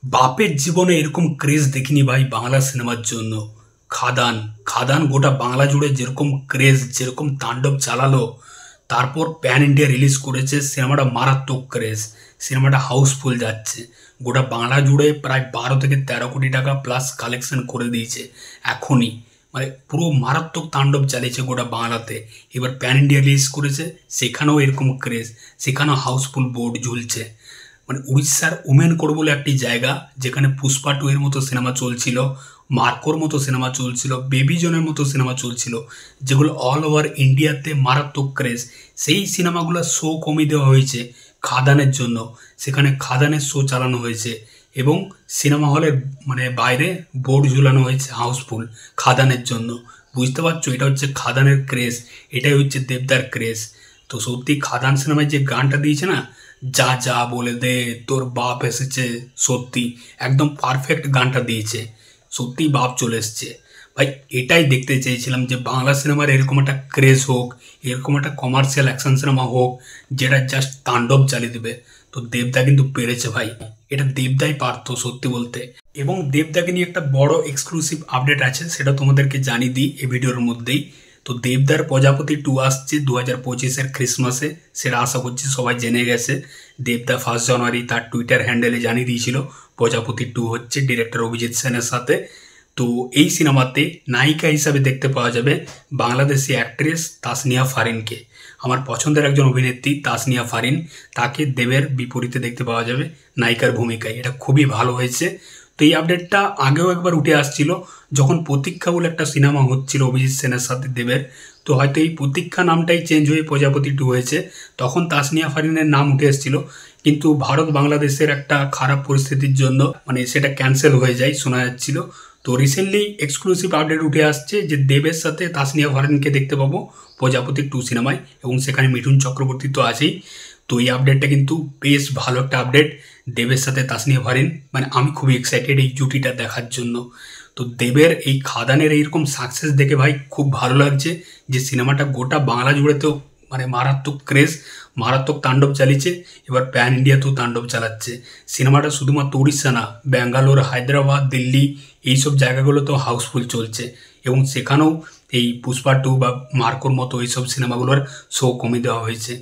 বাপের জীবনে এরকম ক্রেজ দেখিনি ভাই বাংলা সিনেমার জন্য। খাদান খাদান গোটা বাংলা জুড়ে যেরকম ক্রেজ, যেরকম তাণ্ডব চালালো, তারপর প্যান ইন্ডিয়া রিলিজ করেছে সিনেমাটা, মারাত্মক ক্রেজ। সিনেমাটা হাউসফুল যাচ্ছে, গোটা বাংলা জুড়ে প্রায় 12 থেকে 13 কোটি টাকা প্লাস কালেকশন করে দিয়েছে এখনই। মানে পুরো মারাত্মক তাণ্ডব চালিয়েছে গোটা বাংলাতে। এবার প্যান ইন্ডিয়া রিলিজ করেছে, সেখানেও এরকম ক্রেজ, সেখানেও হাউসফুল বোর্ড ঝুলছে। মানে উড়িষ্যার ওমেনকোড় বলে একটি জায়গা, যেখানে পুষ্পা 2 এর মতো সিনেমা চলছিল, মার্কোর মতো সিনেমা চলছিল, বেবি জনের মতো সিনেমা চলছিল, যেগুলো অল ওভার ইন্ডিয়াতে মারাত্মক ক্রেজ। সেই সিনেমাগুলো শো কমিয়ে দেওয়া হয়েছে খাদানের জন্য। সেখানে খাদানের শো চালানো হয়েছে এবং সিনেমা হলের বাইরে বোর্ড ঝুলানো হয়েছে হাউসফুল খাদানের জন্য। বুঝতে পারছো, এটা হচ্ছে খাদানের ক্রেজ, এটাই হচ্ছে দেবদার ক্রেজ। তো সত্যি খাদান সিনেমায় যে গানটা দিয়েছে না, যা যা বলে দে তোর বাপ এসেছে, সত্যি একদম পারফেক্ট গানটা দিয়েছে। সত্যি বাপ চলে এসছে ভাই। এটাই দেখতে চেয়েছিলাম যে বাংলা সিনেমার এরকম একটা ক্রেজ হোক, এরকম একটা কমার্শিয়াল অ্যাকশন সিনেমা হোক যেটা জাস্ট তাণ্ডব চালিয়ে দেবে। তো দেবদা কিন্তু পেরেছে ভাই, এটা দেবদাই পারতো সত্যি বলতে। এবং দেবদাকে নিয়ে একটা বড় এক্সক্লুসিভ আপডেট আছে, সেটা তোমাদেরকে জানিয়ে দিই এই ভিডিওর মধ্যেই। তো দেবদার প্রজাপতি 2 আসছে 2025-এর ক্রিসমাসে, সেটা আশা করছি সবাই জেনে গেছে। দেবদা 1 জানুয়ারি তার টুইটার হ্যান্ডেলে জানিয়ে দিয়েছিল প্রজাপতি 2 হচ্ছে, ডিরেক্টর অভিজিৎ সেনের সাথে। তো এই সিনেমাতে নায়িকা হিসাবে দেখতে পাওয়া যাবে বাংলাদেশি অ্যাক্ট্রেস তাসনিয়া ফারিনকে। আমার পছন্দের একজন অভিনেত্রী তাসনিয়া ফারিন, তাকে দেবের বিপরীতে দেখতে পাওয়া যাবে নায়িকার ভূমিকায়। এটা খুবই ভালো হয়েছে। তো এই আপডেটটা আগেও একবার উঠে আসছিল, যখন প্রতীক্ষা বলে একটা সিনেমা হচ্ছিল অভিজিৎ সেনের সাথে দেবের। তো হয়তো এই প্রতীক্ষা নামটাই চেঞ্জ হয়ে প্রজাপতি 2 হয়েছে, তখন তাসনিয়া ফারিনের নাম উঠে এসেছিল। কিন্তু ভারত বাংলাদেশের একটা খারাপ পরিস্থিতির জন্য সেটা ক্যান্সেল হয়ে যায় শোনা যাচ্ছিল। তো রিসেন্টলি এক্সক্লুসিভ আপডেট উঠে আসছে যে দেবের সাথে তাসনিয়া ফারিনকে দেখতে পাবো প্রজাপতি 2 সিনেমায়, এবং সেখানে মিঠুন চক্রবর্তী তো আছেই। তো এই আপডেটটা কিন্তু বেশ ভালো একটা আপডেট দেবের সাথে তাসনিয়া ফারিন। আমি খুবই এক্সাইটেড এই জুটিটা দেখার জন্য। তো দেবের এই খাদানের এইরকম সাকসেস দেখে ভাই খুব ভালো লাগছে যে সিনেমাটা গোটা বাংলা জুড়েতেও মারাত্মক ক্রেজ, মারাত্মক তাণ্ডব চালিয়েছে। এবার প্যান ইন্ডিয়াতেও তাণ্ডব চালাচ্ছে। সিনেমাটা শুধুমাত্র উড়িষ্যা না, ব্যাঙ্গালোর, হায়দ্রাবাদ, দিল্লি, এইসব জায়গাগুলোতেও হাউসফুল চলছে। এবং সেখানেও এই পুষ্পা 2 বা মার্কোর মতো এইসব সিনেমাগুলোর শো কমিয়ে দেওয়া হয়েছে।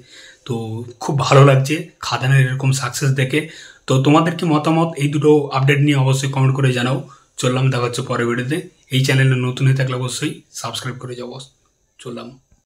তো খুব ভালো লাগছে খাদানের এরকম সাকসেস দেখে। তো তোমাদের কি মতামত এই দুটো আপডেট নিয়ে অবশ্যই কমেন্ট করে জানাও। চললাম, দেখা হচ্ছে পরের ভিডিওতে। এই চ্যানেলে নতুন হয়ে থাকলে অবশ্যই সাবস্ক্রাইব করে যাবো। চললাম।